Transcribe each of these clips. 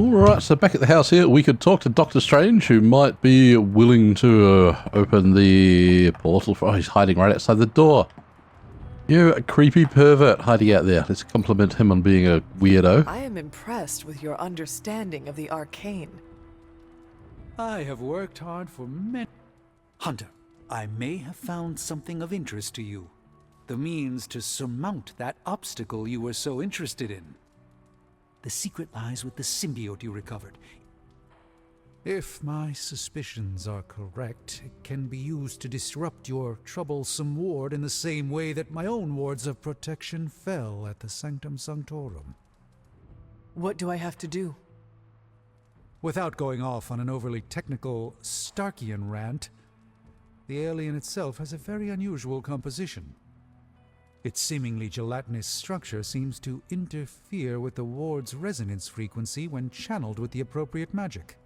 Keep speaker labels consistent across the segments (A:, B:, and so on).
A: Alright, so back at the house here, we could talk to Doctor Strange, who might be willing to open the portal for... Oh, he's hiding right outside the door. You a creepy pervert hiding out there. Let's compliment him on being a weirdo.
B: I am impressed with your understanding of the arcane.
C: I have worked hard for many... Hunter, I may have found something of interest to you. The means to surmount that obstacle you were so interested in. The secret lies with the symbiote you recovered. If my suspicions are correct, it can be used to disrupt your troublesome ward in the same way that my own wards of protection fell at the Sanctum Sanctorum.
B: What do I have to do?
C: Without going off on an overly technical Starkian rant, the alien itself has a very unusual composition. Its seemingly gelatinous structure seems to interfere with the ward's resonance frequency when channeled with the appropriate magic.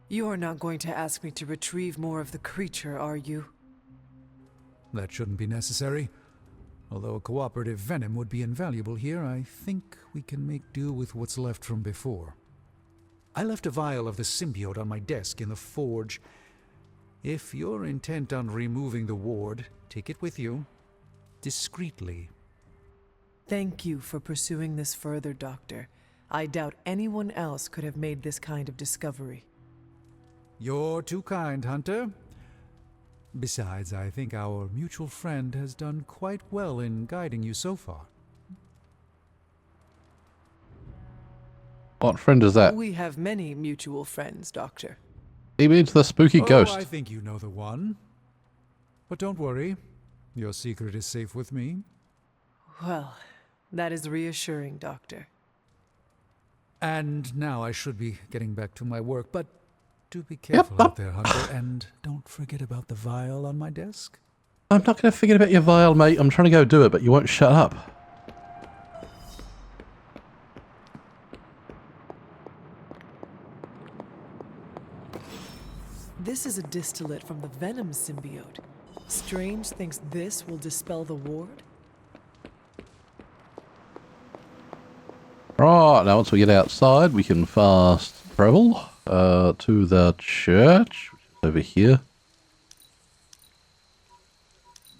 B: You are not going to ask me to retrieve more of the creature, are you?
C: That shouldn't be necessary. Although a cooperative venom would be invaluable here, I think we can make do with what's left from before. I left a vial of the symbiote on my desk in the forge. If you're intent on removing the ward, take it with you. Discreetly.
B: Thank you for pursuing this further, Doctor. I doubt anyone else could have made this kind of discovery.
C: You're too kind, Hunter. Besides, I think our mutual friend has done quite well in guiding you so far.
A: What friend is that?
B: We have many mutual friends, Doctor.
A: He means the spooky ghost.
C: I think you know the one. But don't worry. Your secret is safe with me.
B: Well, that is reassuring, Doctor.
C: And now I should be getting back to my work, but do be careful out there, Hunter, and don't forget about the vial on my desk.
A: I'm not going to forget about your vial, mate. I'm trying to go do it, but you won't shut up.
B: This is a distillate from the Venom symbiote. Strange thinks this will dispel the ward?
A: Right, now once we get outside, we can fast travel to the church, which is over here.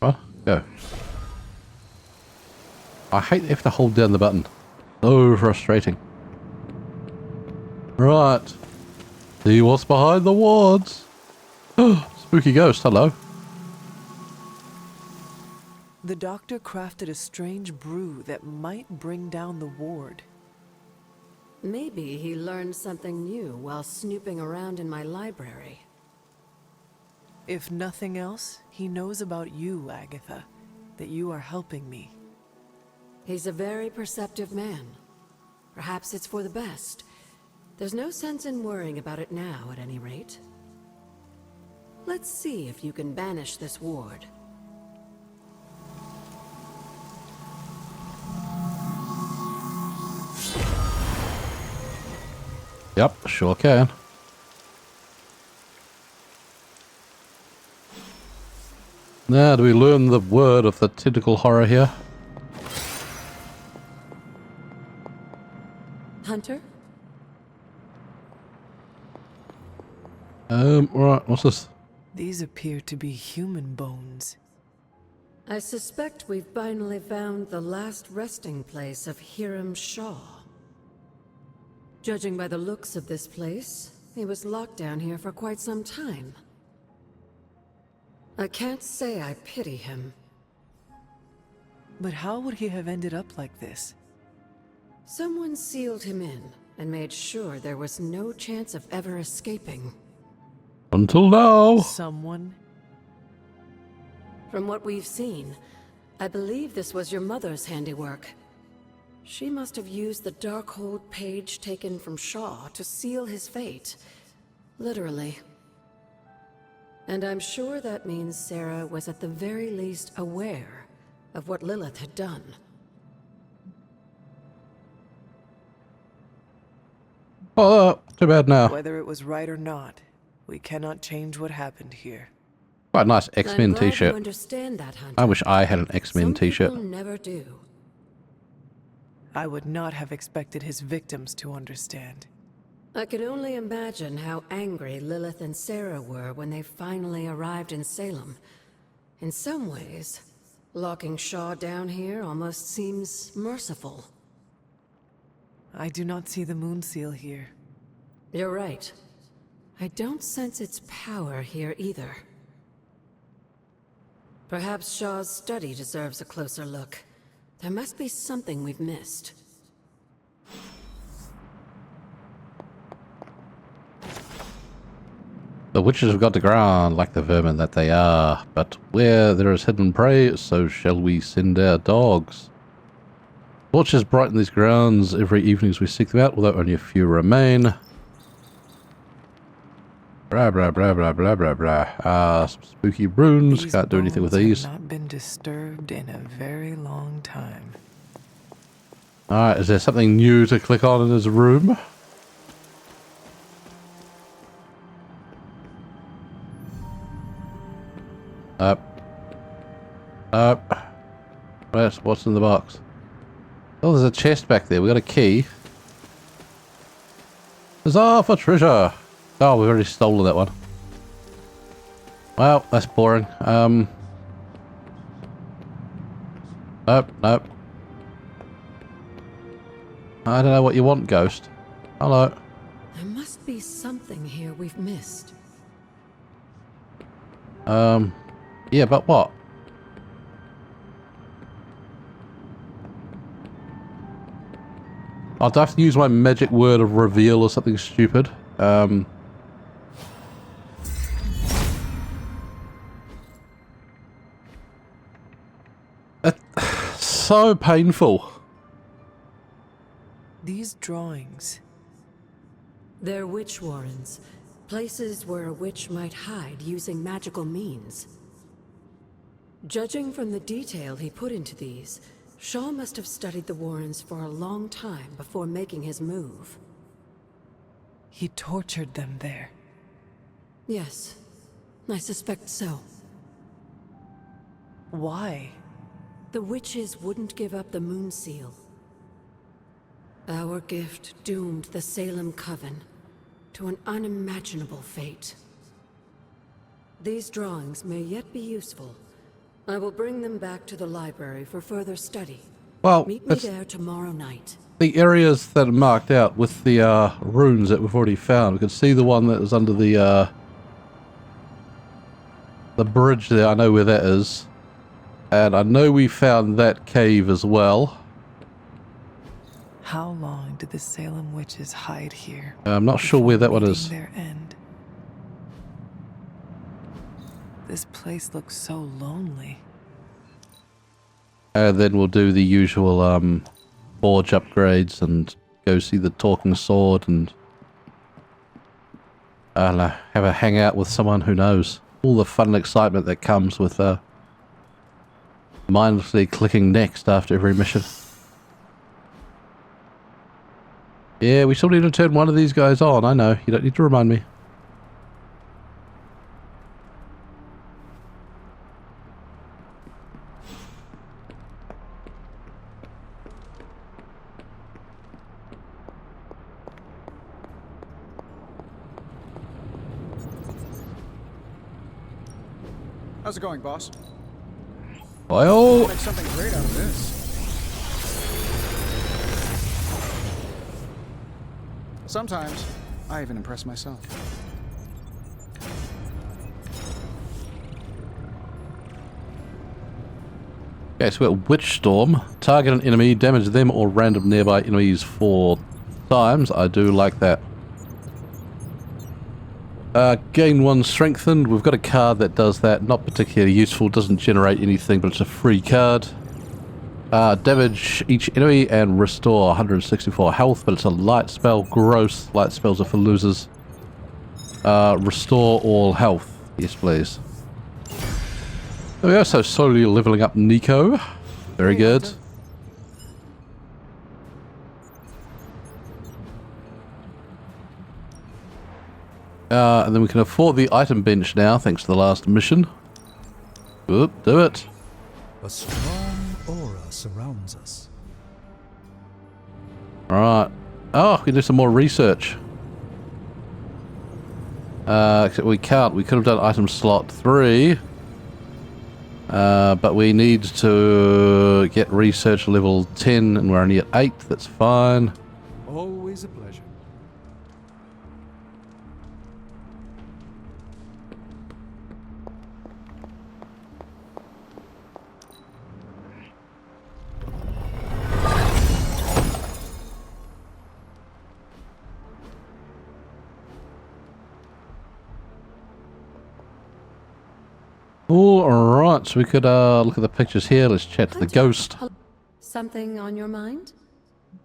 A: Right, go. I hate they have to hold down the button. So frustrating. Right. See what's behind the wards. Spooky ghost, hello.
B: The doctor crafted a strange brew that might bring down the ward.
D: Maybe he learned something new while snooping around in my library.
B: If nothing else, he knows about you, Agatha, that you are helping me.
D: He's a very perceptive man. Perhaps it's for the best. There's no sense in worrying about it now, at any rate. Let's see if you can banish this ward.
A: Yep, sure can. Now, do we learn the word of the tentacle horror here?
D: Hunter?
A: Right, what's this?
B: These appear to be human bones.
D: I suspect we've finally found the last resting place of Hiram Shaw. Judging by the looks of this place, he was locked down here for quite some time. I can't say I pity him.
B: But how would he have ended up like this?
D: Someone sealed him in and made sure there was no chance of ever escaping.
A: Until now.
B: Someone?
D: From what we've seen, I believe this was your mother's handiwork. She must have used the Darkhold page taken from Shaw to seal his fate. Literally. And I'm sure that means Sarah was at the very least aware of what Lilith had done.
A: Oh, too bad now.
B: Whether it was right or not, we cannot change what happened here.
A: Quite a nice X-Men
D: I'm glad you
A: t-shirt.
D: understand that, Hunter.
A: I wish I had an X-Men
D: Some
A: t-shirt.
D: people never do.
B: I would not have expected his victims to understand.
D: I can only imagine how angry Lilith and Sarah were when they finally arrived in Salem. In some ways, locking Shaw down here almost seems merciful.
B: I do not see the moon seal here.
D: You're right. I don't sense its power here either. Perhaps Shaw's study deserves a closer look. There must be something we've missed.
A: The witches have got the ground like the vermin that they are, but where there is hidden prey, so shall we send our dogs. Torches brighten these grounds every evening as we seek them out, although only a few remain. Blah blah blah blah blah blah blah. Some spooky runes.
B: These
A: Can't do anything with
B: bones
A: these.
B: have not been disturbed in a very long time.
A: Alright, is there something new to click on in his room? Up. What's in the box? Oh, there's a chest back there. We got a key. Huzzah for treasure! Oh, we've already stolen that one. Well, that's boring. Nope, nope. I don't know what you want, Ghost. Hello.
D: There must be something here we've missed.
A: Yeah, but what? I'll have to use my magic word of reveal or something stupid. So painful.
B: These drawings.
D: They're witch warrens, places where a witch might hide using magical means. Judging from the detail he put into these, Shaw must have studied the warrens for a long time before making his move.
B: He tortured them there.
D: Yes, I suspect so.
B: Why?
D: The witches wouldn't give up the moon seal. Our gift doomed the Salem Coven to an unimaginable fate. These drawings may yet be useful. I will bring them back to the library for further study.
A: Well,
D: Meet me there tomorrow night.
A: the areas that are marked out with the runes that we've already found. We can see the one that is under the bridge there. I know where that is. And I know we found that cave as well.
B: How long did the Salem witches hide here?
A: I'm not sure where that one
B: meeting
A: is.
B: Their end? This place looks so lonely.
A: And then we'll do the usual forge upgrades and go see the talking sword and I don't know, have a hangout with someone who knows. All the fun and excitement that comes with mindlessly clicking next after every mission. Yeah, we still need to turn one of these guys on. I know, you don't need to remind me.
E: How's it going, boss?
A: Well,
E: Make something great out of this. Sometimes, I even impress myself.
A: okay, so we've got Witch Storm. Target an enemy, damage them or random nearby enemies 4 times. I do like that. Gain 1 strengthened. We've got a card that does that. Not particularly useful. Doesn't generate anything, but it's a free card. Damage each enemy and restore 164 health, but it's a light spell. Gross. Light spells are for losers. Restore all health. Yes, please. There we are. So slowly leveling up Nico. Very good. And then we can afford the item bench now, thanks to the last mission. Oop, do it.
C: A strong aura surrounds us.
A: Alright. Oh, we can do some more research. Except we can't. We could have done item slot 3. But we need to get research level 10, and we're only at 8. That's fine.
C: Always a pleasure.
A: Alright, so we could look at the pictures here. Let's chat to the ghost.
D: Something on your mind?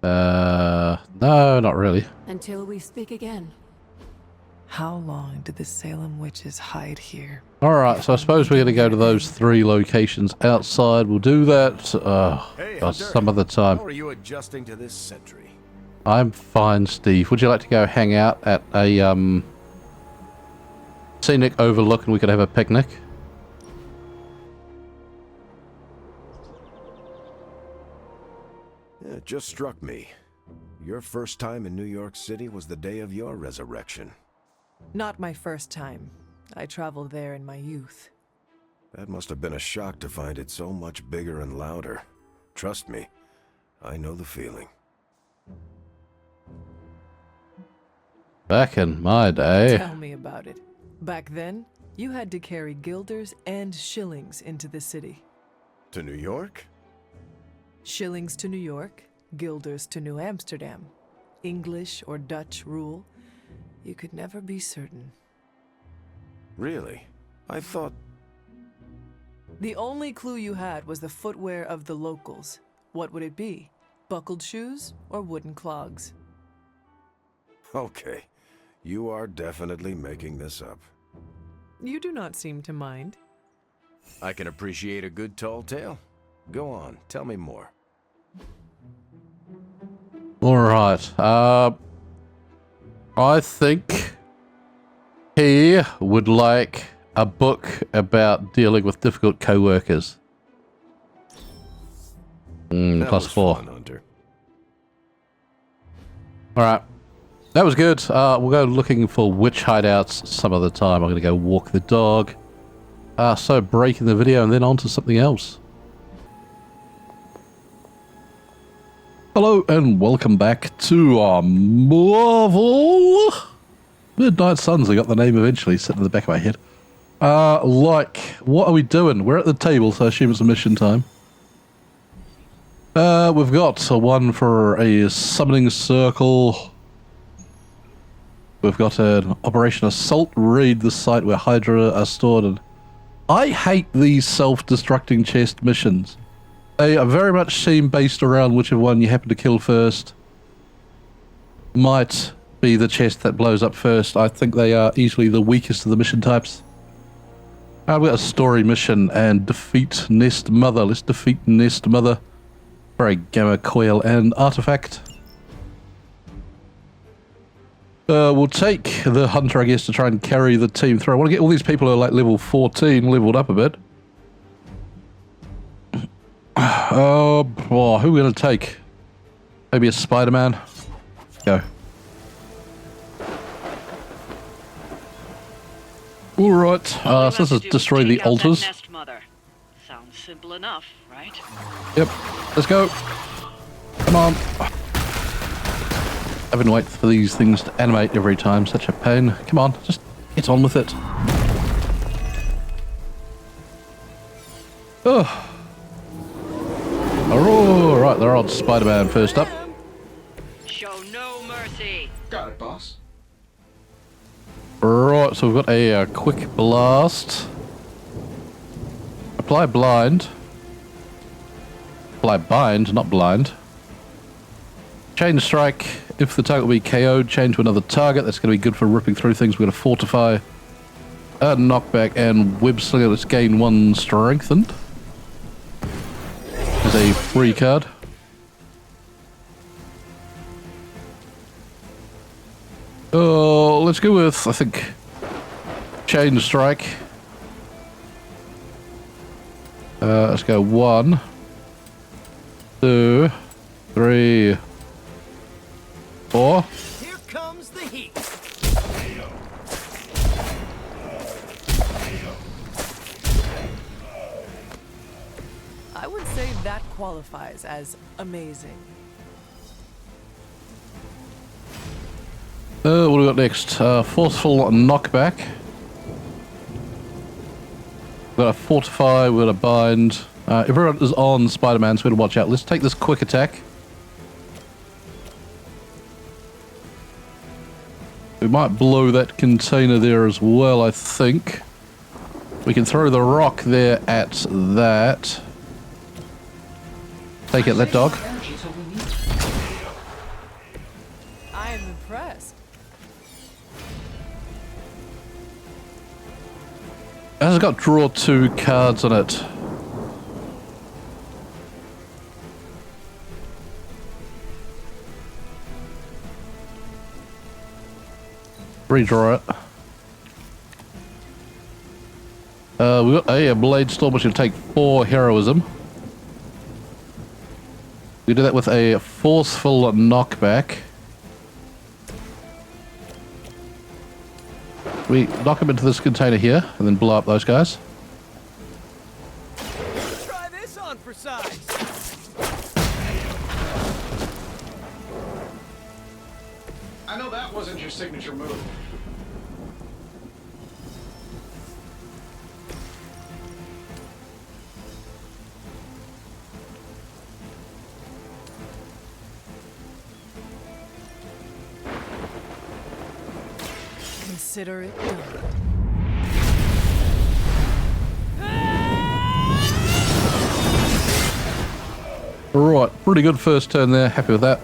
A: No, not really.
D: Until we speak again.
B: How long did the Salem witches hide here?
A: Alright, so I suppose we're going to go to those 3 locations outside. We'll do that
F: Hey,
A: by
F: Hunter.
A: some other time.
F: How are you adjusting to this century?
A: I'm fine, Steve. Would you like to go hang out at a scenic overlook and we could have a picnic?
F: It just struck me. Your first time in New York City was the day of your resurrection.
B: Not my first time. I traveled there in my youth.
F: That must have been a shock to find it so much bigger and louder. Trust me, I know the feeling.
A: Back in my day.
B: Tell me about it. Back then, you had to carry guilders and shillings into the city.
F: To New York?
B: Shillings to New York, guilders to New Amsterdam. English or Dutch rule. You could never be certain.
F: Really? I thought...
B: The only clue you had was the footwear of the locals. What would it be? Buckled shoes or wooden clogs?
F: Okay, you are definitely making this up.
B: You do not seem to mind.
F: I can appreciate a good tall tale. Go on, tell me more.
A: Alright, I think he would like a book about dealing with difficult co-workers.
F: That
A: Plus
F: was
A: 4.
F: fun, Hunter.
A: Alright. That was good. We'll go looking for witch hideouts some other time. I'm going to go walk the dog. So breaking the video and then on to something else. Hello and welcome back to Marvel Midnight Suns. I got the name eventually sitting in the back of my head. What are we doing? We're at the table, so I assume it's a mission time. We've got one for a summoning circle. We've got an Operation Assault, raid the site where Hydra are stored. And I hate these self-destructing chest missions. They are very much seem based around whichever one you happen to kill first might be the chest that blows up first. I think they are easily the weakest of the mission types. We've got a story mission and defeat Nest Mother. Let's defeat Nest Mother for a Gamma Coil and Artifact. We'll take the Hunter, I guess, to try and carry the team through. I want to get all these people who are like level 14 leveled up a bit. Who are we going to take? Maybe a Spider-Man? Go. Alright, so this is destroy the altars.
G: Nest Mother. Sounds simple enough, right?
A: Yep, let's go. Come on. Having to wait for these things to animate every time, such a pain. Come on, just get on with it. Oh. Alright, they're on Spider-Man first up.
G: Show no mercy.
E: Got it, boss.
A: Right, so we've got a quick blast. Apply blind. Apply bind, not blind. Chain strike. If the target will be KO'd, chain to another target. That's going to be good for ripping through things. We're going to fortify. Knockback and web slinger. Let's gain 1 strengthened. There's a free card. Let's go with, I think, chain strike. Let's go 1, 2, 3, 4.
H: Here comes the heat.
B: I would say that qualifies as amazing.
A: What do we got next? Forceful knockback. We've got a fortify, we've got a bind. Everyone is on Spider-Man, so we gotta watch out. Let's take this quick attack. We might blow that container there as well, I think. We can throw the rock there at that. Take it, that dog.
B: I am impressed.
A: It has got draw 2 cards on it. Redraw it. We got a Blade Storm, which will take 4 heroism. We do that with a forceful knockback. We knock him into this container here and then blow up those guys.
H: Try this on for size.
E: I know that wasn't your signature move.
B: Consider it done.
A: Right, pretty good first turn there. Happy with that.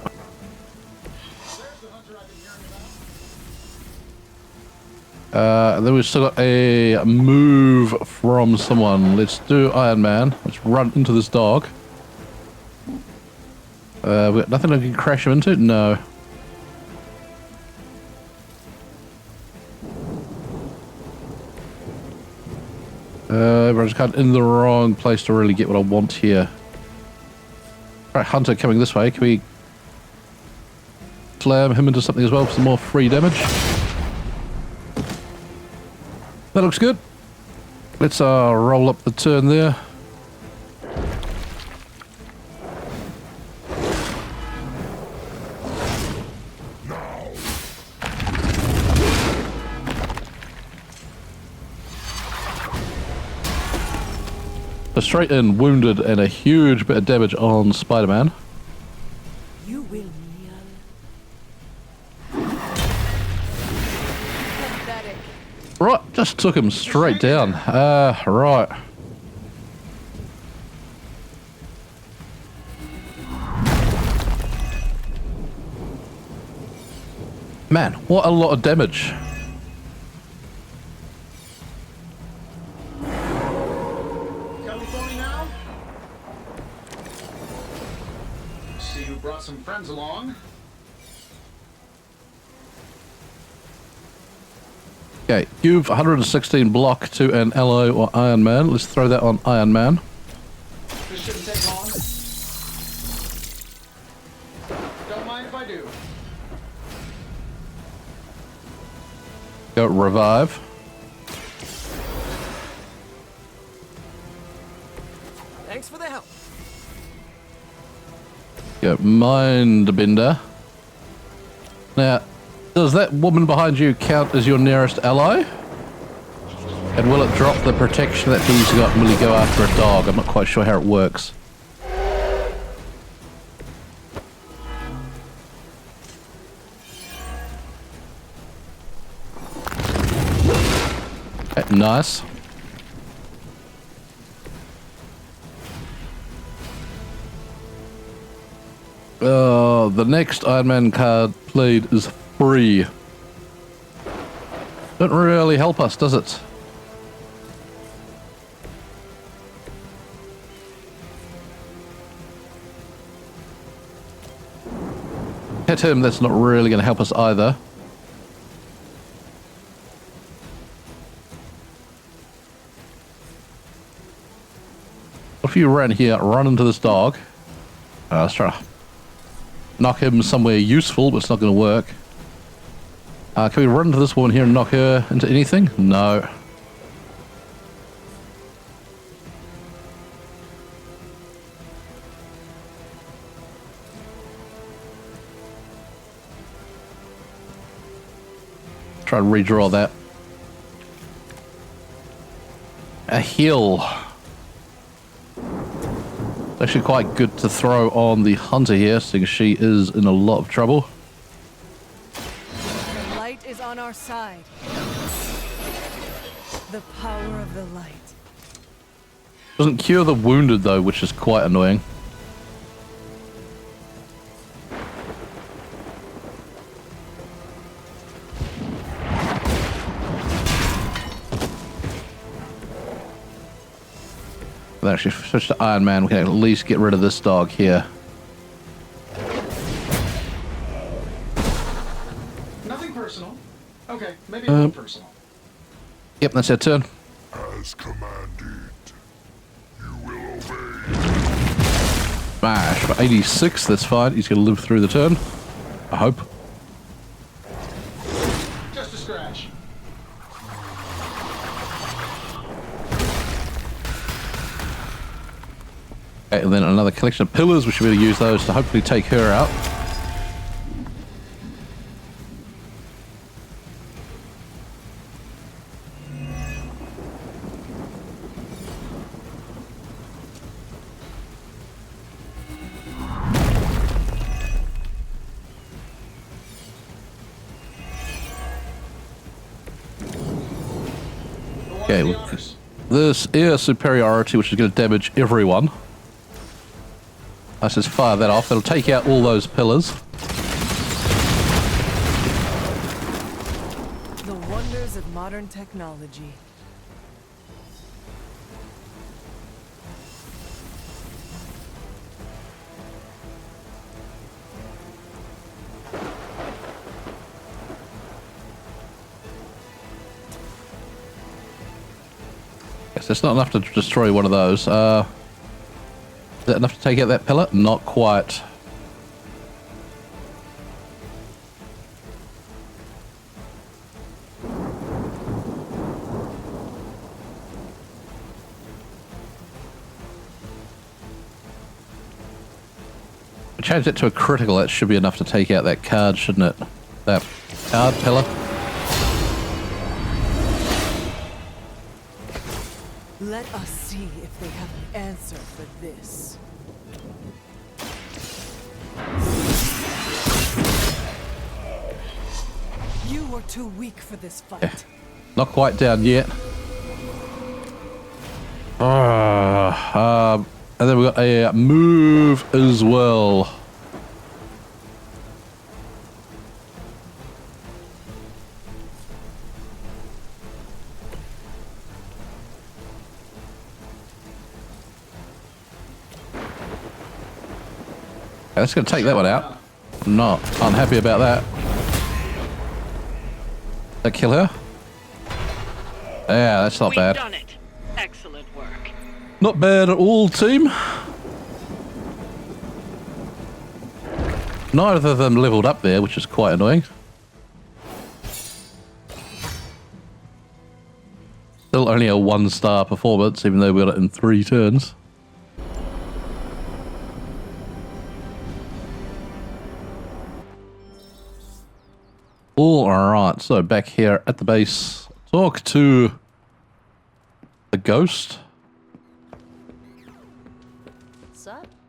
A: And then we've still got a move from someone. Let's do Iron Man. Let's run into this dog. We've got nothing I can crash him into? No. Everyone's kind of in the wrong place to really get what I want here. Right, Hunter coming this way. Can we slam him into something as well for some more free damage? That looks good. Let's roll up the turn there. Straight in, wounded, and a huge bit of damage on Spider-Man.
B: You will kneel. Pathetic.
A: Right, just took him straight down. Right. Man, what a lot of damage.
E: Brought some friends along.
A: Okay, give 116 block to an ally or Iron Man. Let's throw that on Iron Man.
E: This shouldn't take long. Don't mind if I do.
A: Go revive.
H: Thanks for the help.
A: Go mind bender. Now, does that woman behind you count as your nearest ally? And will it drop the protection that he's got when you go after a dog? I'm not quite sure how it works. Okay, nice. The next Iron Man card played is free. Don't really help us, does it? Hit him, that's not really going to help us either. What if you ran here, run into this dog? Let's try to knock him somewhere useful, but it's not going to work. Can we run into this woman here and knock her into anything? No. try and redraw that. A hill. It's actually quite good to throw on the hunter here, seeing she is in a lot of trouble.
B: The light is on our side. The power of the light.
A: Doesn't cure the wounded though, which is quite annoying. Then actually switch to Iron Man, we can at least get rid of this dog here.
E: Nothing personal. Okay, maybe a little personal.
A: Yep, that's our turn.
I: As commanded, you will obey.
A: Smash for 86, that's fine. He's going to live through the turn. I hope.
E: Just a scratch.
A: Okay, and then another collection of pillars. We should be able to use those to hopefully take her out. Okay, this air superiority, which is going to damage everyone. Let's just fire that off. It'll take out all those pillars.
B: The wonders of modern technology.
A: Yes, that's not enough to destroy one of those. Is that enough to take out that pillar? Not quite. Change it to a critical. That should be enough to take out that card, shouldn't it? That card pillar.
B: Let us see if they have an answer for this. You were too weak for this fight.
A: Yeah. Not quite down yet. And then we've got a move as well. That's going to take that one out. I'm not unhappy about that. That kill her? Yeah, that's not
G: We've
A: bad.
G: done it. Excellent work.
A: Not bad at all, team. Neither of them leveled up there, which is quite annoying. Still only a 1-star performance, even though we got it in 3 turns. Alright, so back here at the base, talk to the ghost.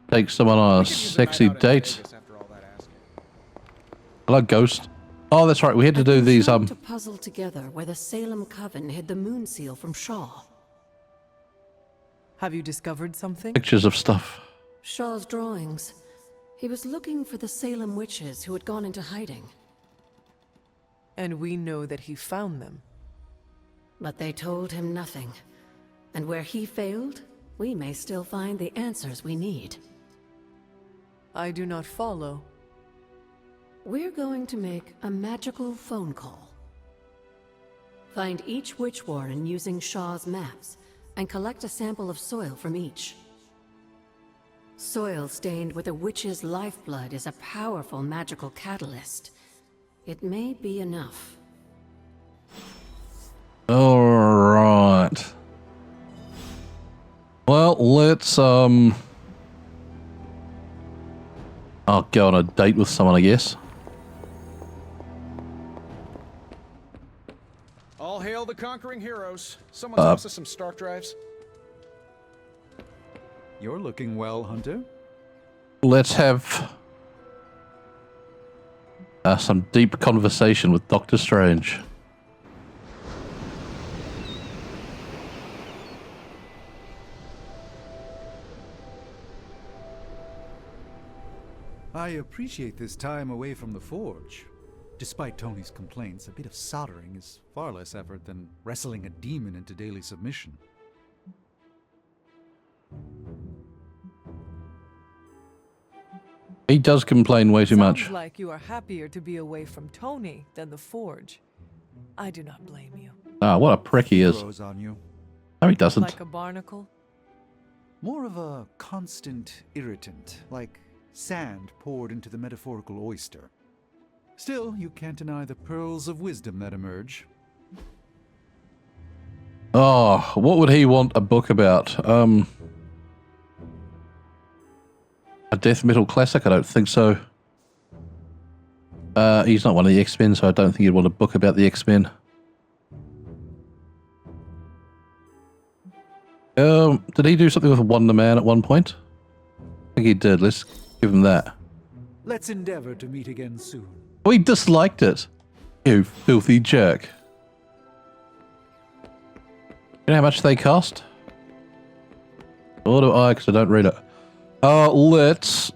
A: Take someone on a sexy date. Hello, ghost. Oh, that's right, we had to do these,
D: to puzzle together where the Salem Coven hid the moon seal from Shaw.
B: Have you discovered something?
A: pictures of stuff.
D: Shaw's drawings. He was looking for the Salem witches who had gone into hiding.
B: And we know that he found them.
D: But they told him nothing. And where he failed, we may still find the answers we need.
B: I do not follow.
D: We're going to make a magical phone call. Find each witch warren using Shaw's maps, and collect a sample of soil from each. Soil stained with a witch's lifeblood is a powerful magical catalyst. It may be enough.
A: Alright. Well, let's, I'll go on a date with someone, I guess.
E: All hail the conquering heroes. Someone toss us some Stark drives.
C: You're looking well, Hunter.
A: Let's have some deep conversation with Doctor Strange.
C: I appreciate this time away from the forge. Despite Tony's complaints, a bit of soldering is far less effort than wrestling a demon into daily submission.
A: He does complain way too much.
B: Sounds like you are happier to be away from Tony than the forge. I do not blame you.
A: Ah, what a prick he is.
C: Grows on you.
A: No, he doesn't.
B: Like a barnacle?
C: More of a constant irritant, like sand poured into the metaphorical oyster. Still, you can't deny the pearls of wisdom that emerge.
A: Oh, what would he want a book about? A death metal classic? I don't think so. He's not one of the X-Men, so I don't think he'd want a book about the X-Men. Did he do something with Wonder Man at one point? I think he did. Let's give him that.
C: Let's endeavor to meet again soon.
A: Oh, he disliked it. You filthy jerk. You know how much they cost? Or do I, because I don't read it. Let's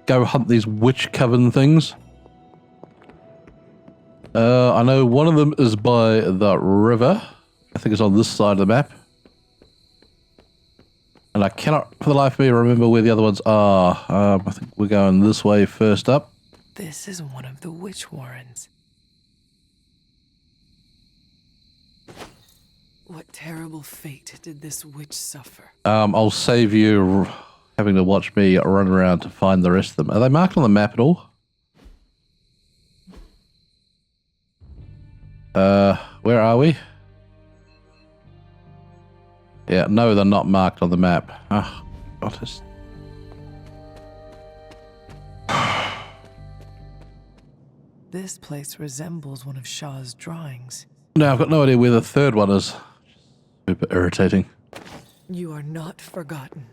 A: go hunt these witch coven things. I know one of them is by the river. I think it's on this side of the map. And I cannot, for the life of me, remember where the other ones are. I think we're going this way first up.
B: This is one of the witch warrens. What terrible fate did this witch suffer?
A: I'll save you having to watch me run around to find the rest of them. Are they marked on the map at all? Where are we? Yeah, no, they're not marked on the map. Oh, God, it's...
B: This place resembles one of Shaw's drawings.
A: No, I've got no idea where the third one is. Super irritating.
B: You are not forgotten.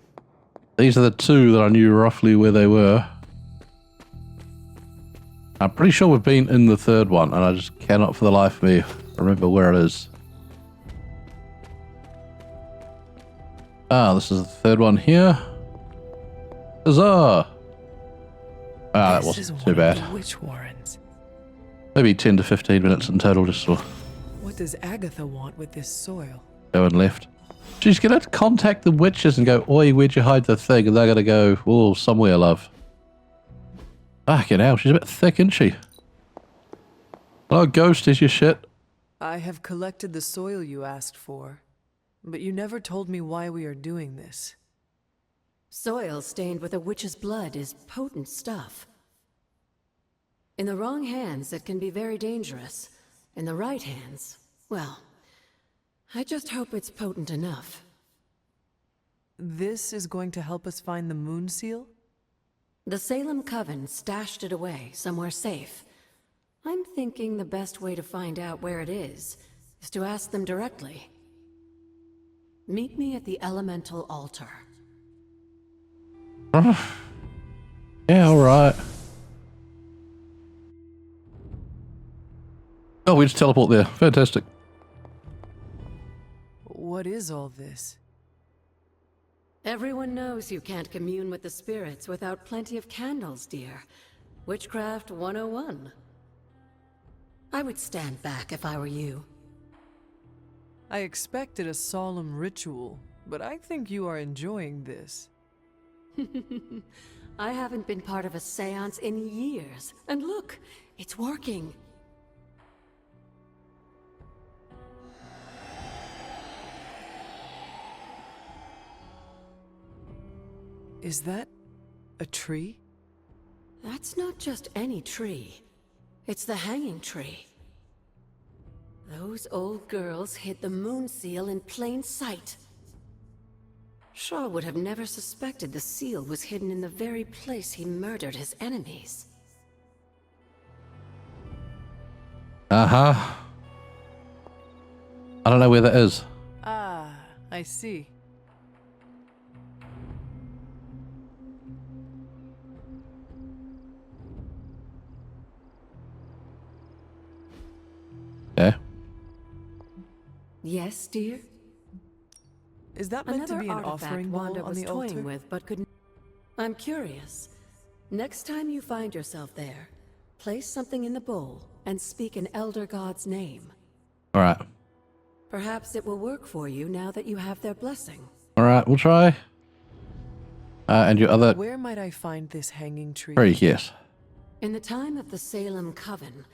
A: These are the two that I knew roughly where they were. I'm pretty sure we've been in the third one, and I just cannot for the life of me remember where it is. Ah, this is the third one here. Huzzah! Ah, that wasn't too bad.
B: Witch warrens.
A: Maybe 10 to 15 minutes in total, just to
B: What does Agatha want with this soil?
A: go and left. She's gonna contact the witches and go, oi, where'd you hide the thing? And they're gonna go, oh, somewhere, love. Fucking hell, she's a bit thick, isn't she? Oh, ghost is your shit.
B: I have collected the soil you asked for, but you never told me why we are doing this.
D: Soil stained with a witch's blood is potent stuff. In the wrong hands, it can be very dangerous. In the right hands, well, I just hope it's potent enough.
B: This is going to help us find the moon seal?
D: The Salem Coven stashed it away somewhere safe. I'm thinking the best way to find out where it is to ask them directly. Meet me at the elemental altar.
A: Yeah, alright. Oh, we just teleport there. Fantastic.
B: What is all this?
D: Everyone knows you can't commune with the spirits without plenty of candles, dear. Witchcraft 101. I would stand back if I were you.
B: I expected a solemn ritual, but I think you are enjoying this.
D: I haven't been part of a seance in years, and look, it's working.
B: Is that a tree?
D: That's not just any tree. It's the hanging tree. Those old girls hid the moon seal in plain sight. Shaw would have never suspected the seal was hidden in the very place he murdered his enemies.
A: Uh-huh. I don't know where that is.
B: Ah, I see.
A: Okay.
D: Yes, dear?
B: Is that meant
D: Another
B: to be an
D: artifact
B: offering bowl
D: Wanda
B: on
D: was
B: the
D: toying
B: altar?
D: with, but couldn't. I'm curious. Next time you find yourself there, place something in the bowl and speak an elder god's name.
A: All right.
D: Perhaps it will work for you now that you have their blessing.
A: All right, we'll try. And your other
B: Where might I find this hanging tree?
A: tree, yes.
D: In the time of the Salem Coven,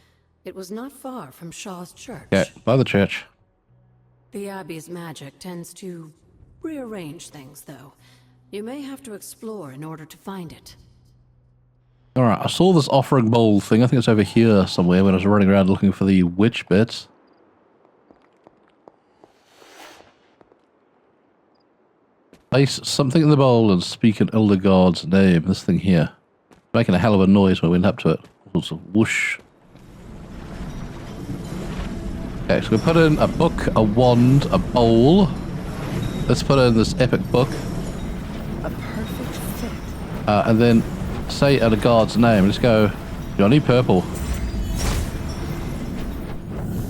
D: it was not far from Shaw's church.
A: Okay, by the church.
D: The Abbey's magic tends to rearrange things, though. You may have to explore in order to find it.
A: All right, I saw this offering bowl thing. I think it's over here somewhere when I was running around looking for the witch bits. Place something in the bowl and speak an elder god's name. This thing here. Making a hell of a noise when we went up to it. It was a whoosh. Okay, so we put in a book, a wand, a bowl. Let's put in this epic book.
B: A perfect fit.
A: And then say a god's name. Let's go Johnny Purple.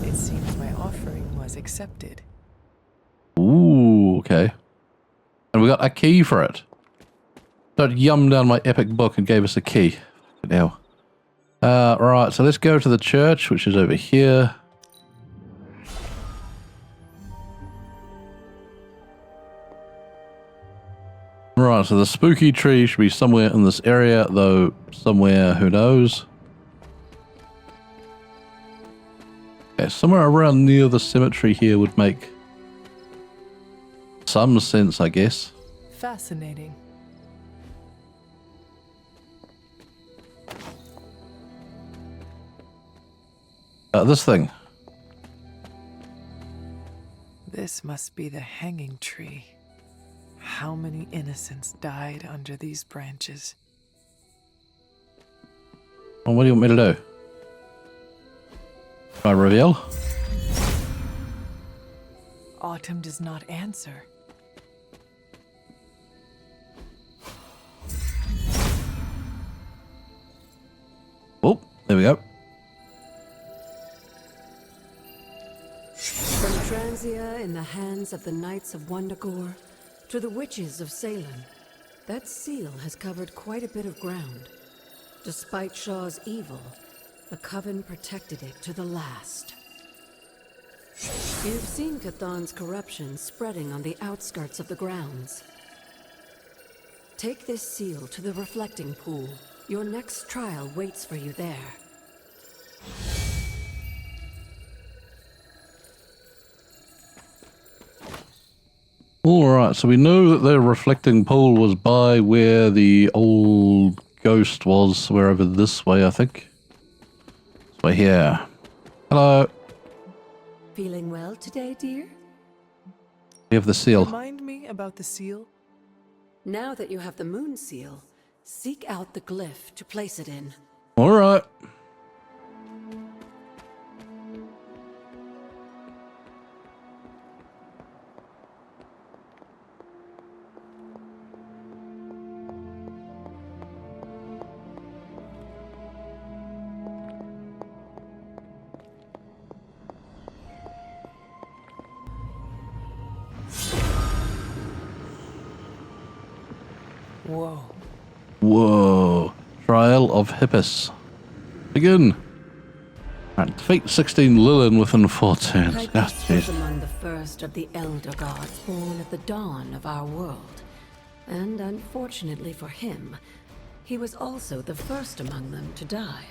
B: It seems my offering was accepted.
A: Ooh, okay. And we got a key for it. So it yummed down my epic book and gave us a key. Fucking hell. Right, so let's go to the church, which is over here. Right, so the spooky tree should be somewhere in this area, though somewhere, who knows. Okay, somewhere around near the cemetery here would make some sense, I guess.
B: Fascinating.
A: This thing.
B: This must be the hanging tree. How many innocents died under these branches?
A: Well, what do you want me to do? Try reveal?
B: Autumn does not answer.
A: Oh, there we go.
D: From Transia in the hands of the Knights of Wundagore to the Witches of Salem, that seal has covered quite a bit of ground. Despite Shaw's evil, the Coven protected it to the last. You've seen Cathan's corruption spreading on the outskirts of the grounds. Take this seal to the reflecting pool. Your next trial waits for you there.
A: Alright, so we know that the reflecting pool was by where the old ghost was, somewhere over this way, I think. This way here. Hello.
D: Feeling well today, dear?
A: We have the seal.
B: Remind me about the seal.
D: Now that you have the moon seal, seek out the glyph to place it in.
A: Alright.
B: Whoa.
A: Whoa. Trial of Hippus. Begin. And defeat 16 Lilin within 4 turns. Ah,
D: Hypus was
A: jeez.
D: among the first of the Elder Gods born at the dawn of our world. And unfortunately for him, he was also the first among them to die.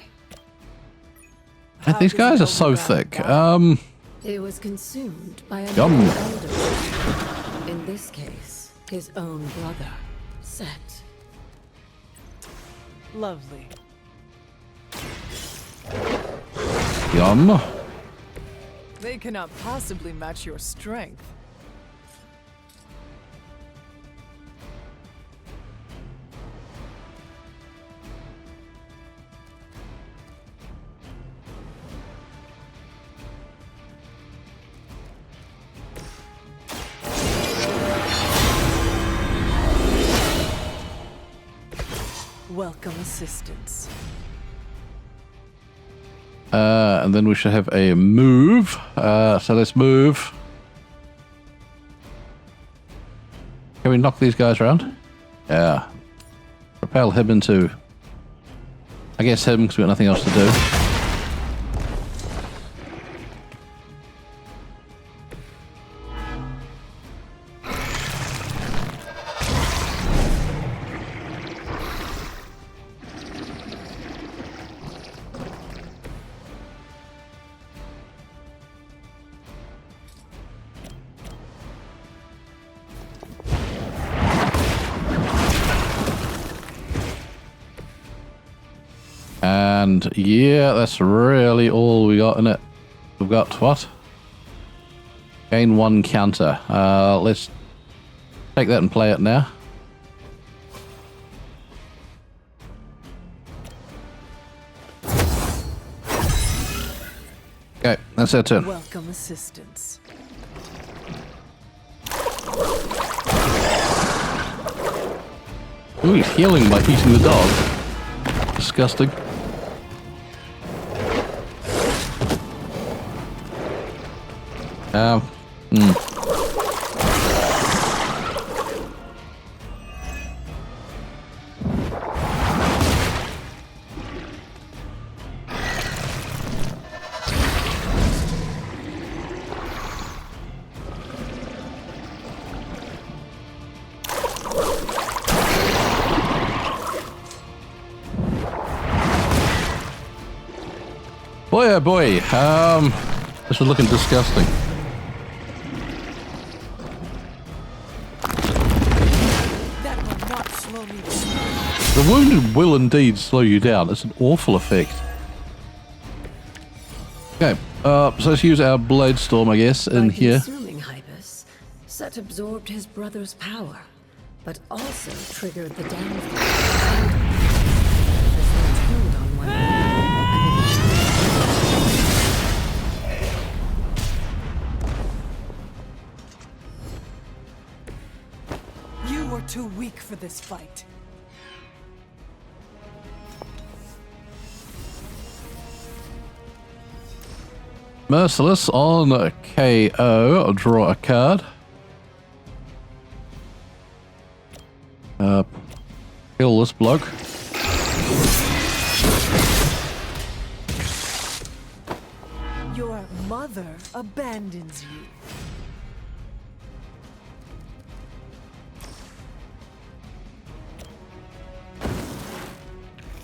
A: And these guys are so thick.
D: He was consumed by a
A: Yum.
D: elder god. In this case, his own brother, Set.
B: Lovely.
A: Yum.
B: They cannot possibly match your strength. Welcome assistance.
A: And then we should have a move. So let's move. Can we knock these guys around? Yeah. Propel him into... I guess him because we've got nothing else to do. And yeah, that's really all we got in it. We've got what? Gain 1 counter. Let's take that and play it now. Okay, that's our turn.
B: Welcome assistance.
A: Ooh, he's healing by eating the dog. Disgusting. Boy, oh boy, this is looking disgusting.
B: That will not slow me down.
A: The wounded will indeed slow you down. It's an awful effect. Okay, so let's use our Blade Storm, I guess, in
D: By
A: here.
D: consuming Hypus, Set absorbed his brother's power, but also triggered the downfall of Hypus. As they turned on one another.
B: You were too weak for this fight.
A: Merciless on KO. I'll draw a card. Kill this bloke.
B: Your mother abandons you.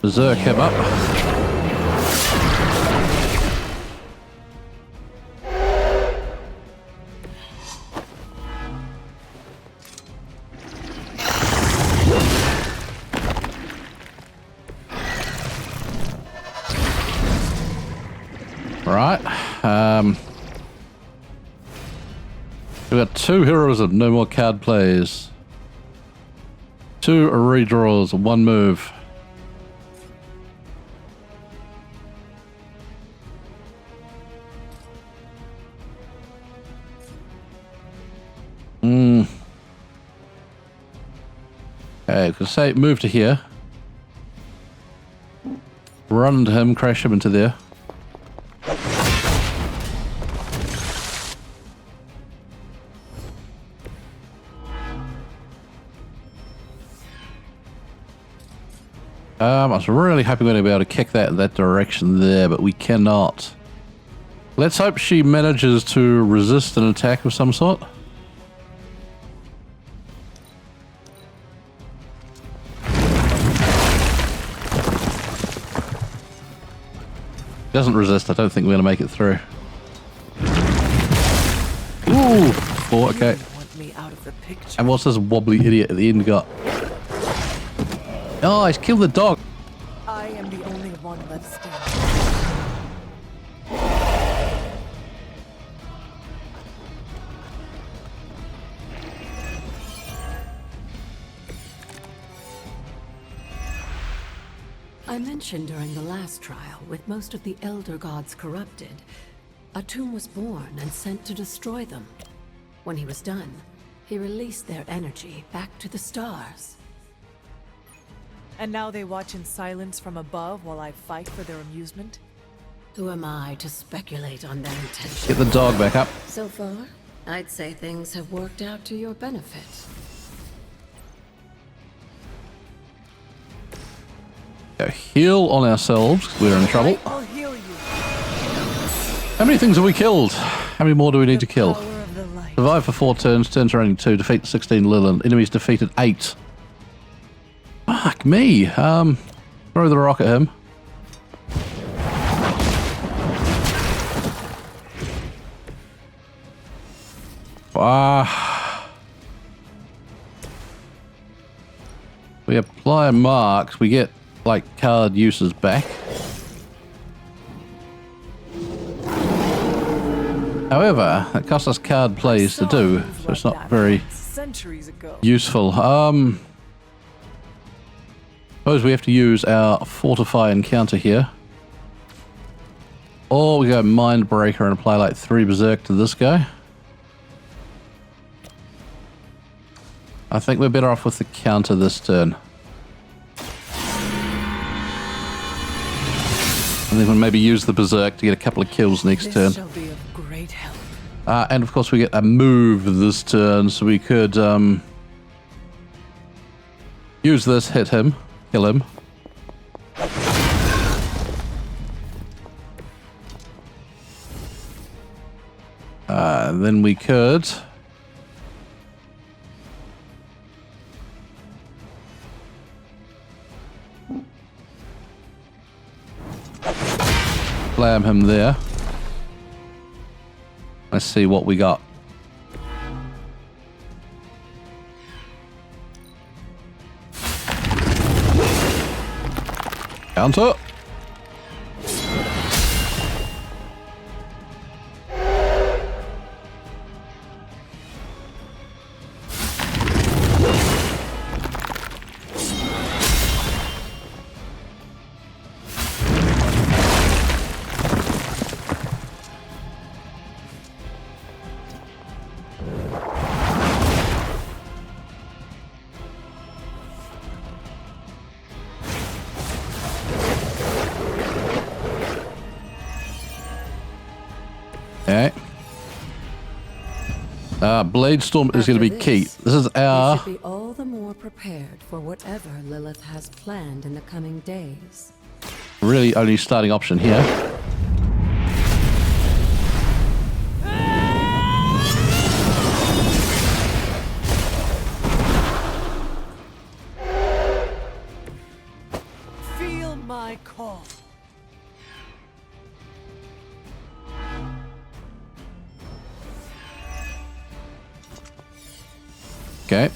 A: Berserk him up. Right. We've got 2 heroes and no more card plays. 2 redraws, 1 move. Okay, because say move to here. Run into him, crash him into there. I was really hoping we're going to be able to kick that in that direction there, but we cannot. Let's hope she manages to resist an attack of some sort. Doesn't resist. I don't think we're going to make it through. Ooh! 4, okay.
B: You want me out of the picture.
A: And what's this wobbly idiot at the end got? Oh, he's killed the dog.
B: I am the only one left standing.
D: I mentioned during the last trial, with most of the Elder Gods corrupted, Atum was born and sent to destroy them. When he was done, he released their energy back to the stars.
B: And now they watch in silence from above while I fight for their amusement?
D: Who am I to speculate on their intentions?
A: Get the dog back up.
D: So far, I'd say things have worked out to your benefit.
A: Go heal on ourselves. We're in trouble.
B: I'll heal you.
A: How many things have we killed? How many more do we need to kill?
B: Power of the light.
A: Survive for 4 turns. Turns remaining 2. Defeat 16 Lilin. Enemies defeated 8. Fuck me. Throw the rock at him. We apply marks. We get like card uses back. However, it costs us card plays to do, so it's not very
B: centuries ago.
A: useful. Suppose we have to use our Fortify encounter here. Or we go Mindbreaker and apply like 3 Berserk to this guy. I think we're better off with the counter this turn. And then we'll maybe use the Berserk to get a couple of kills next turn.
B: This shall be of great help.
A: And of course we get a move this turn, so we could use this, hit him, kill him. Then we could slam him there. Let's see what we got. Counter. Okay. Blade Storm is going to be key. This is our...
D: You should be all the more prepared for whatever Lilith has planned in the coming days.
A: really only starting option here.
B: Feel my call.
A: Okay.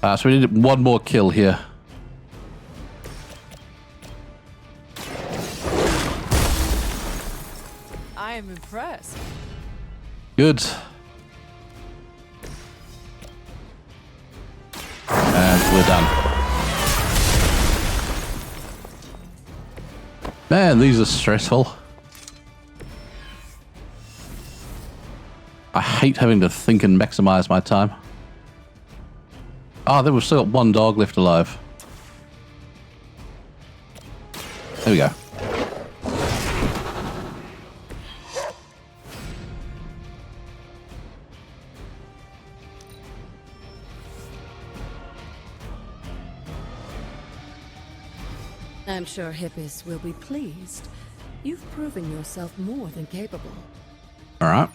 A: So we need one more kill here.
B: I am impressed.
A: Good. And we're done. Man, these are stressful. I hate having to think and maximize my time. Ah, then we've still got one dog left alive. There we go.
D: I'm sure Hippis will be pleased. You've proven yourself more than capable.
A: All right.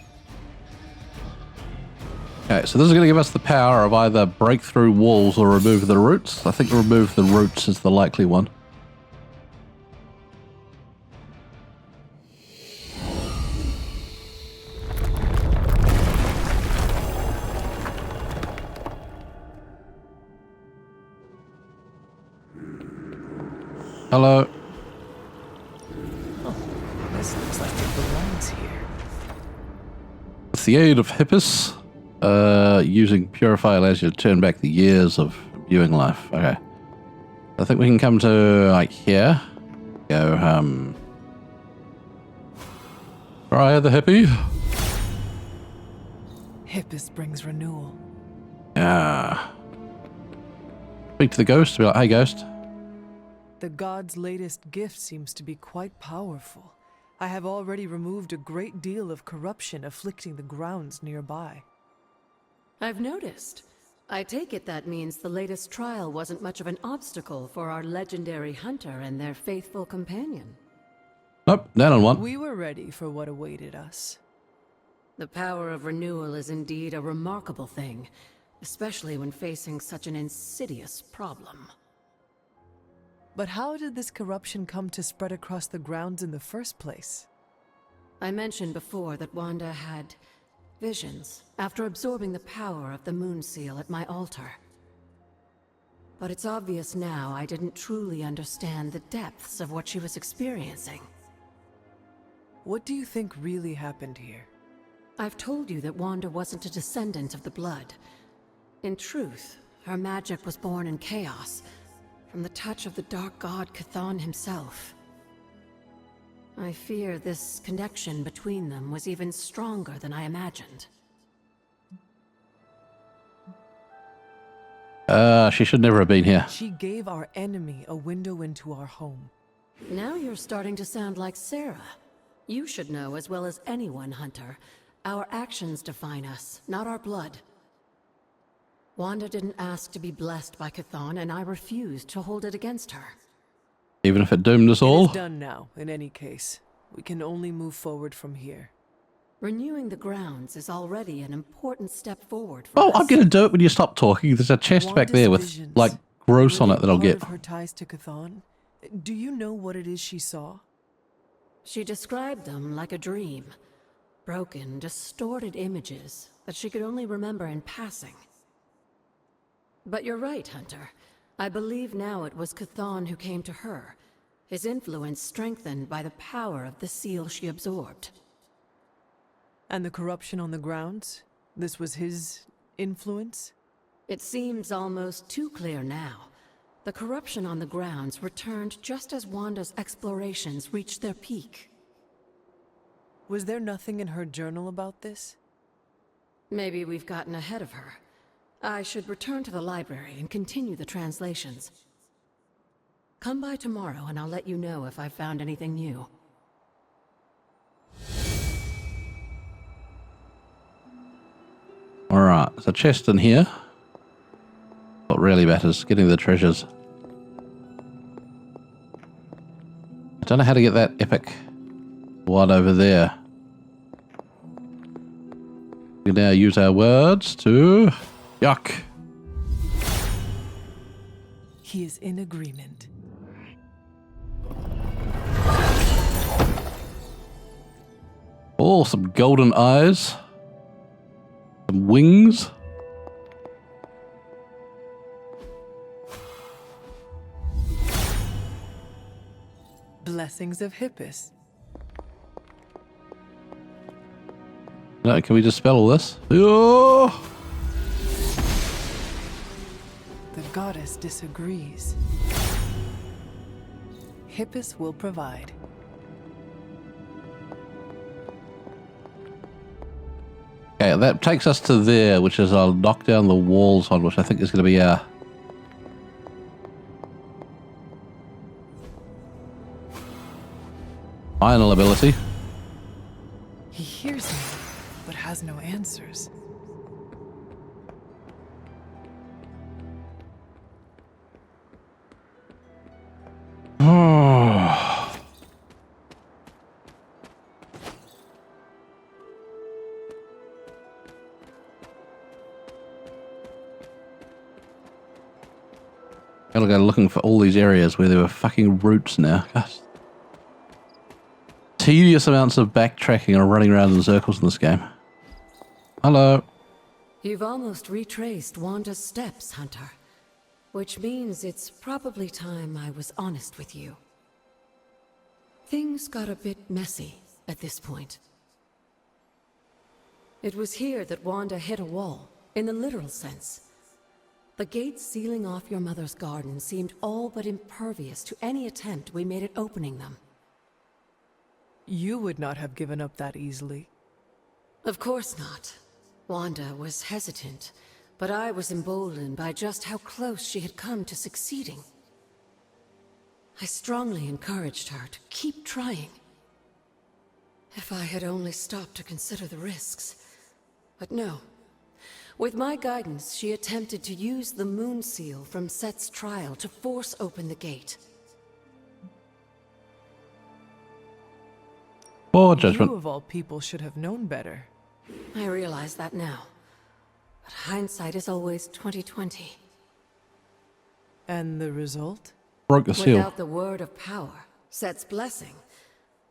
A: Okay, so this is going to give us the power of either break through walls or remove the roots. I think remove the roots is the likely one. Hello.
B: Oh, this looks like it belongs here.
A: With the aid of Hippis, using Purify allows you to turn back the years of viewing life. Okay. I think we can come to, like, here. Go, Try the hippie.
B: Hippis brings renewal.
A: Yeah. speak to the ghost, be like, hey, ghost.
B: The god's latest gift seems to be quite powerful. I have already removed a great deal of corruption afflicting the grounds nearby.
D: I've noticed. I take it that means the latest trial wasn't much of an obstacle for our legendary hunter and their faithful companion.
A: Nope, down on one.
B: We were ready for what awaited us.
D: The power of renewal is indeed a remarkable thing, especially when facing such an insidious problem.
B: But how did this corruption come to spread across the grounds in the first place?
D: I mentioned before that Wanda had visions after absorbing the power of the Moon Seal at my altar. But it's obvious now I didn't truly understand the depths of what she was experiencing.
B: What do you think really happened here?
D: I've told you that Wanda wasn't a descendant of the Blood. In truth, her magic was born in chaos, from the touch of the Dark God Chthon himself. I fear this connection between them was even stronger than I imagined.
A: She should never have been here.
B: She gave our enemy a window into our home.
D: Now you're starting to sound like Sarah. You should know as well as anyone, Hunter. Our actions define us, not our blood. Wanda didn't ask to be blessed by Chthon, and I refused to hold it against her.
A: Even if it doomed us all.
B: It's done now, in any case. We can only move forward from here.
D: Renewing the grounds is already an important step forward for us.
A: I'm going to do it when you stop talking. There's a chest back
B: Wanda's
A: there with,
B: visions,
A: like, gross
B: were
A: on
B: they
A: it that I'll
B: part
A: get.
B: of her ties to Chthon? Do you know what it is she saw?
D: She described them like a dream. Broken, distorted images that she could only remember in passing. But you're right, Hunter. I believe now it was Chthon who came to her, his influence strengthened by the power of the seal she absorbed.
B: And the corruption on the grounds? This was his influence?
D: It seems almost too clear now. The corruption on the grounds returned just as Wanda's explorations reached their peak.
B: Was there nothing in her journal about this?
D: Maybe we've gotten ahead of her. I should return to the library and continue the translations. Come by tomorrow and I'll let you know if I've found anything new.
A: Alright, there's a chest in here. What really matters, getting the treasures. I don't know how to get that epic one over there. We now use our words to... Yuck.
B: He is in agreement.
A: Oh, some golden eyes. Some wings.
B: Blessings of Hippus.
A: No, can we dispel all this? Oh!
B: The goddess disagrees. Hippus will provide.
A: Okay, that takes us to there, which is I'll knock down the walls on, which I think is going to be our... final ability.
B: He hears me, but has no answers.
A: Gotta go looking for all these areas where there were fucking roots now. Gosh. Tedious amounts of backtracking and running around in circles in this game. Hello.
D: You've almost retraced Wanda's steps, Hunter. Which means it's probably time I was honest with you. Things got a bit messy at this point. It was here that Wanda hit a wall, in the literal sense. The gates sealing off your mother's garden seemed all but impervious to any attempt we made at opening them.
B: You would not have given up that easily.
D: Of course not. Wanda was hesitant, but I was emboldened by just how close she had come to succeeding. I strongly encouraged her to keep trying. If I had only stopped to consider the risks. But no. With my guidance, she attempted to use the moon seal from Set's trial to force open the gate.
A: Poor judgment.
B: You of all people should have known better.
D: I realize that now. But hindsight is always 20/20.
B: And the result?
A: Broke the seal.
D: Without the word of power, Set's blessing,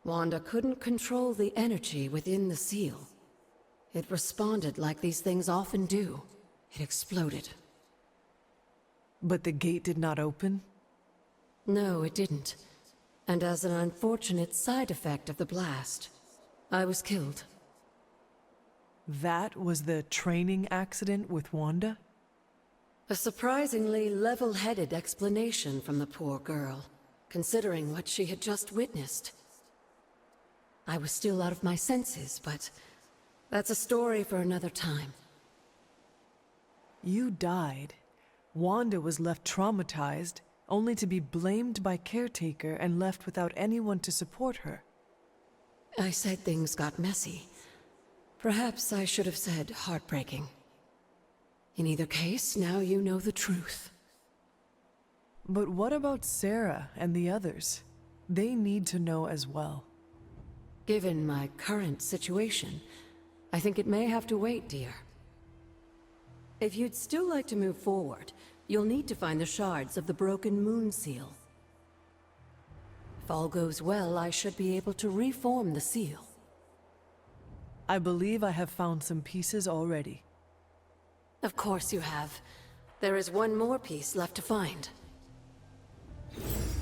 D: Wanda couldn't control the energy within the seal. It responded like these things often do. It exploded.
B: But the gate did not open?
D: No, it didn't. And as an unfortunate side effect of the blast, I was killed.
B: That was the training accident with Wanda?
D: A surprisingly level-headed explanation from the poor girl, considering what she had just witnessed. I was still out of my senses, but that's a story for another time.
B: You died. Wanda was left traumatized, only to be blamed by Caretaker and left without anyone to support her.
D: I said things got messy. Perhaps I should have said heartbreaking. In either case, now you know the truth.
B: But what about Sarah and the others? They need to know as well.
D: Given my current situation, I think it may have to wait, dear. If you'd still like to move forward, you'll need to find the shards of the broken moon seal. If all goes well, I should be able to reform the seal.
B: I believe I have found some pieces already.
D: Of course you have. There is one more piece left to find.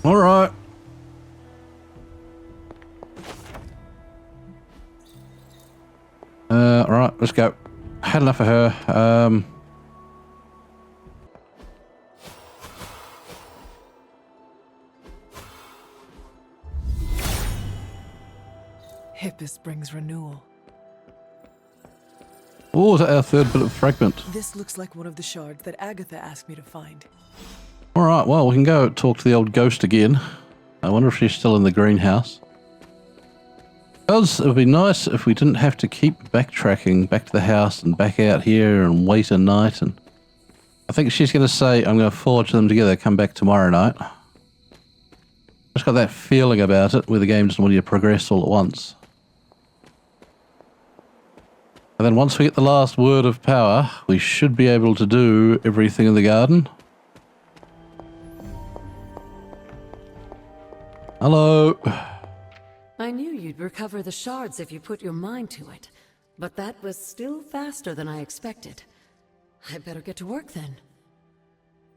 A: All right. All right, let's go. Had enough of her.
B: Hippus brings renewal.
A: Oh, is that our third bit of fragment?
B: This looks like one of the shards that Agatha asked me to find.
A: All right, well, we can go talk to the old ghost again. I wonder if she's still in the greenhouse. Because it would be nice if we didn't have to keep backtracking back to the house and back out here and wait a night. And I think she's going to say, I'm going to forge them together, come back tomorrow night. Just got that feeling about it, where the game doesn't want you to progress all at once. And then once we get the last word of power, we should be able to do everything in the garden. Hello.
D: I knew you'd recover the shards if you put your mind to it, but that was still faster than I expected. I better get to work then.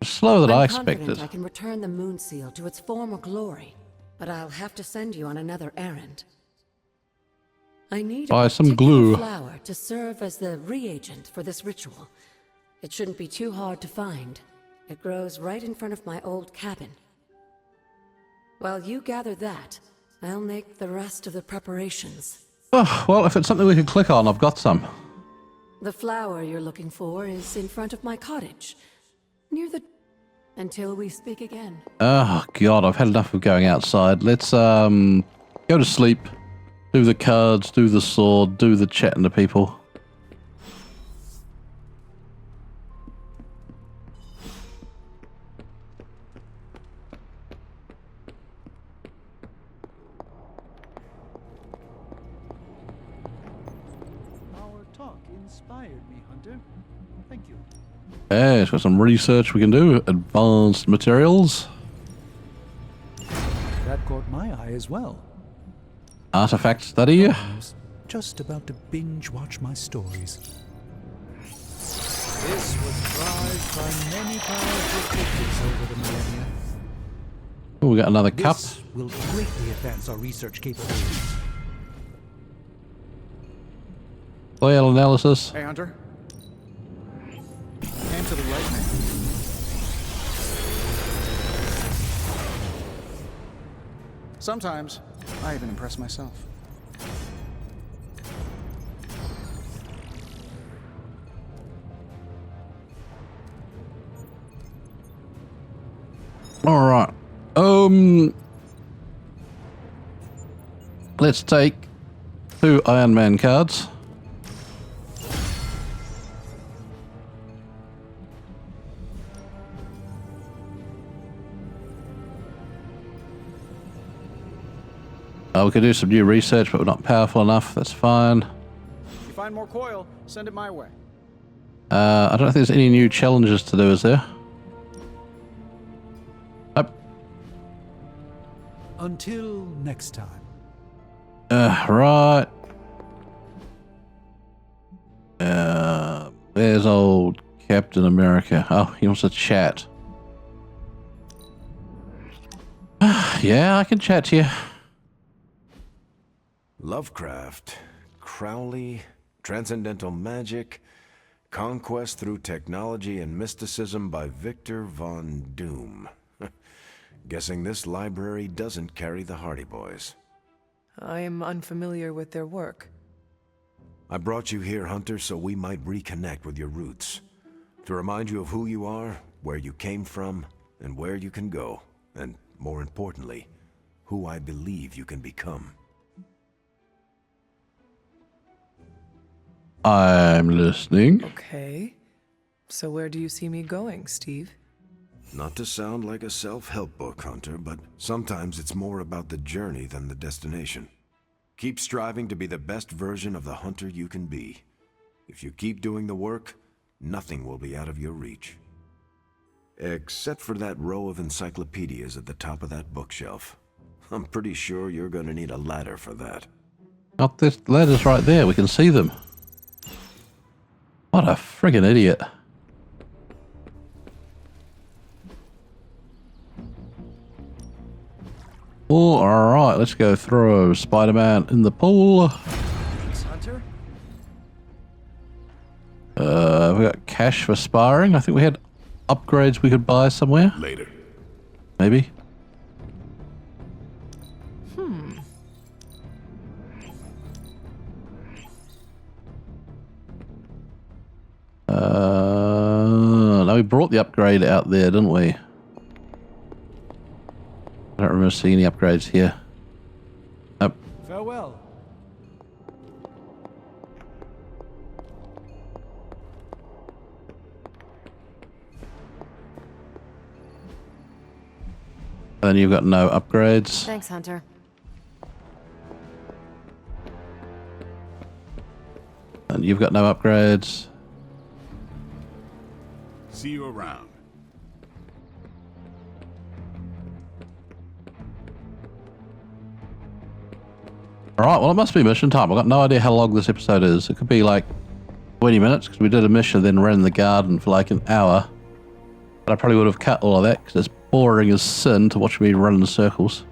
A: Slower than I
D: I'm confident
A: expected.
D: I can return the moon seal to its former glory, but I'll have to send you on another errand. I need
A: Buy
D: a
A: some
D: particular
A: glue.
D: flower to serve as the reagent for this ritual. It shouldn't be too hard to find. It grows right in front of my old cabin. While you gather that, I'll make the rest of the preparations.
A: Oh, well, if it's something we can click on, I've got some.
D: The flower you're looking for is in front of my cottage, near the... until we speak again.
A: Oh, God, I've had enough of going outside. Let's go to sleep, do the cards, do the sword, do the chatting to people.
C: Our talk inspired me, Hunter. Thank you.
A: Yeah, it's got some research we can do. Advanced materials.
C: That caught my eye as well.
A: Artifact study.
C: I was just about to binge watch my stories. This was prized by many powerful figures over the millennia.
A: Oh, we got another cup.
C: This will greatly advance our research capabilities.
A: Soil analysis.
E: Hey, Hunter. Came to the right man. Sometimes, I even impress myself.
A: let's take 2 Iron Man cards. We could do some new research, but we're not powerful enough. That's fine.
E: If you find more coil, send it my way.
A: I don't think there's any new challenges to do, is there? Nope.
C: Until next time.
A: Right. There's old Captain America. Oh, he wants to chat. Yeah, I can chat to you.
F: Lovecraft, Crowley, transcendental magic, conquest through technology and mysticism by Victor Von Doom. Guessing this library doesn't carry the Hardy Boys.
B: I am unfamiliar with their work.
F: I brought you here, Hunter, so we might reconnect with your roots. To remind you of who you are, where you came from, and where you can go. And, more importantly, who I believe you can become.
A: I'm listening.
B: Okay. So where do you see me going, Steve?
F: Not to sound like a self-help book, Hunter, but sometimes it's more about the journey than the destination. Keep striving to be the best version of the Hunter you can be. If you keep doing the work, nothing will be out of your reach. Except for that row of encyclopedias at the top of that bookshelf. I'm pretty sure you're going to need a ladder for that.
A: Oh, this ladder's right there. We can see them. What a friggin' idiot. Oh, alright, let's go throw Spider-Man in the pool.
E: Thanks, Hunter.
A: We got cash for sparring. I think we had upgrades we could buy somewhere.
I: Later.
A: Maybe. No, we brought the upgrade out there, didn't we? I don't remember seeing any upgrades here. Nope.
C: Farewell.
A: Then you've got no upgrades.
D: Thanks, Hunter.
A: And you've got no upgrades.
I: See you around.
A: Alright, well it must be mission time. I've got no idea how long this episode is. It could be like 20 minutes because we did a mission then ran in the garden for like an hour. But I probably would have cut all of that because it's boring as sin to watch me run in circles.